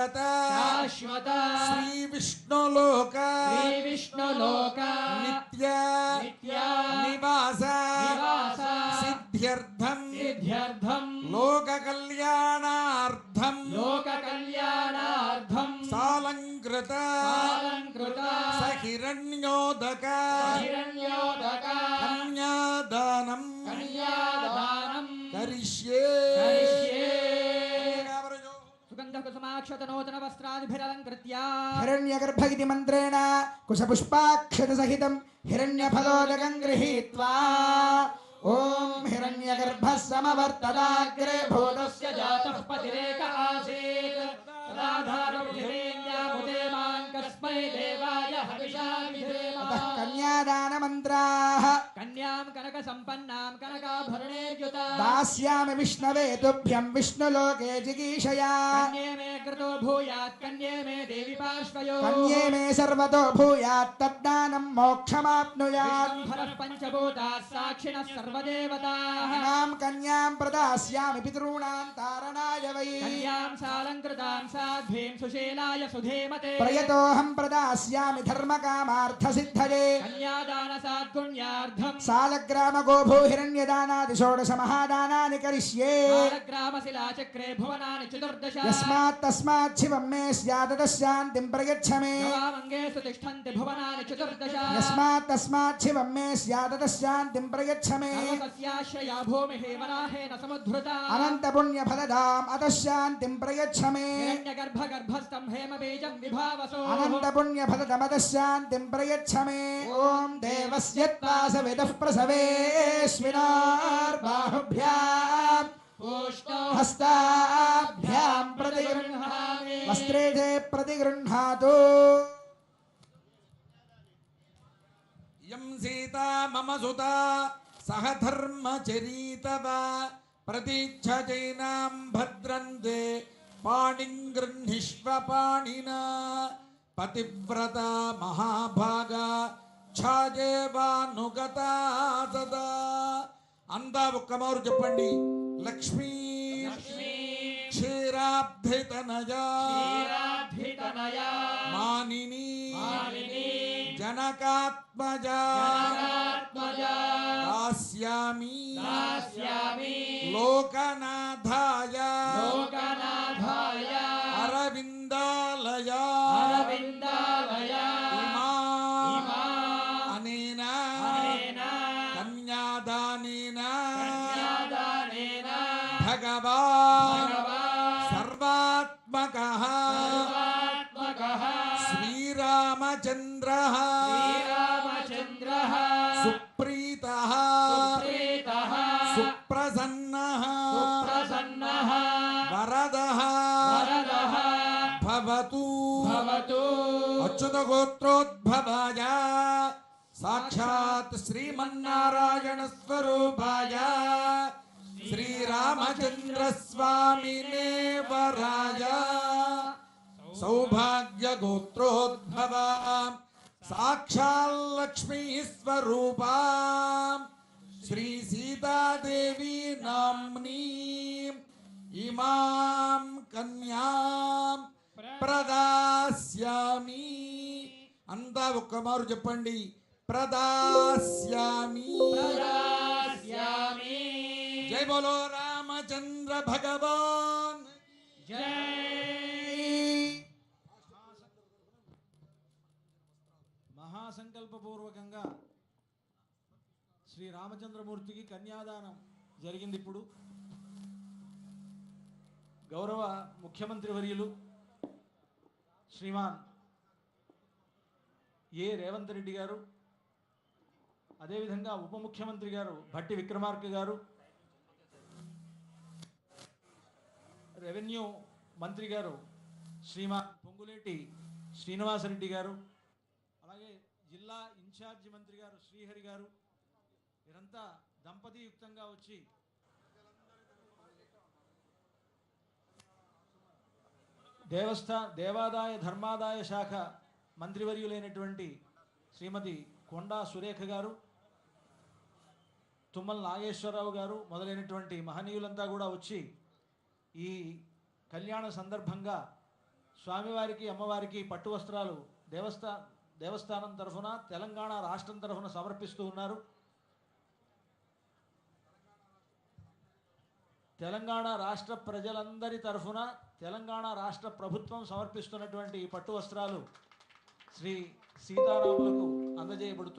శాశ్వత శ్రీ విష్ణులోక నిత్య నివాస సిద్ధ్యర్థం లోక కళ్యాణార్థం సాలంకృత సహిరణ్యోదక కన్యాదానం కరిష్యే. సుగంధకుసుమాక్షతనూతన వస్త్రాదిభిరలంకృత్య హిరణ్యగర్భ ఇతి మంత్రేణ కుశపుష్పాక్షత సహితం హిరణ్యఫలోదకం గృహీత్వా ఓం హిరణ్యగర్భ సమవర్తదాగ్రే భూతస్య జాతః పతిరేక ఆసీత్ సదాధారో హిరణ్యాముదే మాం కస్మై దేవాయ హవిషా విధేమ. కన్యాదాన మంత్రాః కన్యాం కనక సంపన్నాం కనకాభరణేర్యుత దాస్యామి విష్ణవే తుభ్యం విష్ణులోకే జిగీషయా. కన్యే మే కృతో భూయాత్ కన్యే మే దేవి పార్శ్వయోః కన్యే మే సర్వతో భూయాత్ తద్దానం మోక్షమాప్నుయాత్. విశ్వంభరః పంచభూతాः సాక్షిణः సర్వదేవతాః. ఇమాం కన్యాం ప్రదాస్యామి పితॄణాం తారణాయ వై. కన్యాం సాలంకృతాం సాధ్వీం సుశీలాయ సుధీమతే. ప్రయతోహం ప్రదాస్యామి ధర్మకామార్థ సిద్ధయే. కన్యాదాన సాద్గుణ్యార్థం సాలగ్రామ గోభూ హిరణ్యదానాది షోడశ మహాదానాని కరిష్యే. గ్రామశిలాచక్రే భువనాని చతుర్దశ. యస్మాత్ తస్మాత్ శివం మే స్యాత్ తస్యాంతిం ప్రయచ్చ మే. గవామంగేషు తిష్టంతి భువనాని చతుర్దశ. యస్మాత్ తస్మాత్ శివం మే స్యాత్ తస్యాంతిం ప్రయచ్చ మే. సర్వతస్యాశ్రయా భూమిః వరాహేన సముద్ధృతా. అనంత పుణ్య ఫలదాం అతశాంతిం ప్రయచ్చ మే. హిరణ్యగర్భగర్భస్థం హేమబీజం విభావసో. అనంత పుణ్య ఫలదమతశాంతిం ప్రయచ్చ మే. ఓం దేవస్య త్వాసవిదః ప్రసవేస్మినార్బాహుభ్యాం హస్తాభ్యాం ప్రతిగృహ్ణామి. వస్త్రే ప్రతిగృహ్ణాతు. యం సీతా మమ సుతా సహ ధర్మచరీతవ ప్రతీచ్ఛజైనాం భద్రంతే పాణిం గృహ్ణిష్వ పాణినా. పతివ్రత మహాభాగా ఛాజేవానుగతా సదా. అందా ఒక్క మారు చెప్పండి. లక్ష్మీ క్షీరాబ్ధితనయా మానిని జనకాత్మజా దాస్యామి లోకనాథాయ అరవిందాలయా అనేన కన్యాదానేన భగవాన్ సర్వాత్మకః శ్రీరామచంద్రః సుప్రీతః సుప్రసన్నః వరదః భవతు. అచ్యుత గోత్రోద్భవాయ సాక్షాత్ శ్రీమన్నారాయణ స్వరూపాయ శ్రీరామచంద్ర స్వామినే వరాయ సౌభాగ్య గోత్రోద్భవ సాక్షాల్ లక్ష్మీ స్వరూపా శ్రీ సీతాదేవి నామ్ని ఇమాం కన్యాం ప్రదాస్యామి. అంతా ఒక్క మారు చెప్పండి. ప్రదాస్యామి. జై బోలో రామచంద్ర భగవాన్ మహాసంకల్పపూర్వకంగా శ్రీ రామచంద్రమూర్తికి కన్యాదానం జరిగింది. ఇప్పుడు గౌరవ ముఖ్యమంత్రి వర్యులు శ్రీమాన్ ఏ రేవంత్ రెడ్డి గారు, అదేవిధంగా ఉప ముఖ్యమంత్రి గారు భట్టి విక్రమార్క గారు, రెవెన్యూ మంత్రి గారు శ్రీమాన్ పొంగులేటి శ్రీనివాసరెడ్డి గారు, అలాగే జిల్లా ఇన్ఛార్జి మంత్రి గారు శ్రీహరి గారు, వీరంతా దంపతియుక్తంగా వచ్చి దేవాదాయ ధర్మాదాయ శాఖ మంత్రివర్యులైనటువంటి శ్రీమతి కొండా సురేఖ గారు, తుమ్మల నాగేశ్వరరావు గారు మొదలైనటువంటి మహనీయులంతా కూడా వచ్చి ఈ కళ్యాణ సందర్భంగా స్వామివారికి అమ్మవారికి పట్టు వస్త్రాలు దేవస్థానం తరఫున తెలంగాణ రాష్ట్రం తరఫున సమర్పిస్తూ ఉన్నారు. తెలంగాణ రాష్ట్ర ప్రజలందరి తరఫున తెలంగాణ రాష్ట్ర ప్రభుత్వం సమర్పిస్తున్నటువంటి ఈ పట్టు వస్త్రాలు శ్రీ సీతారాములకు అందజేయబడుతున్నాయి.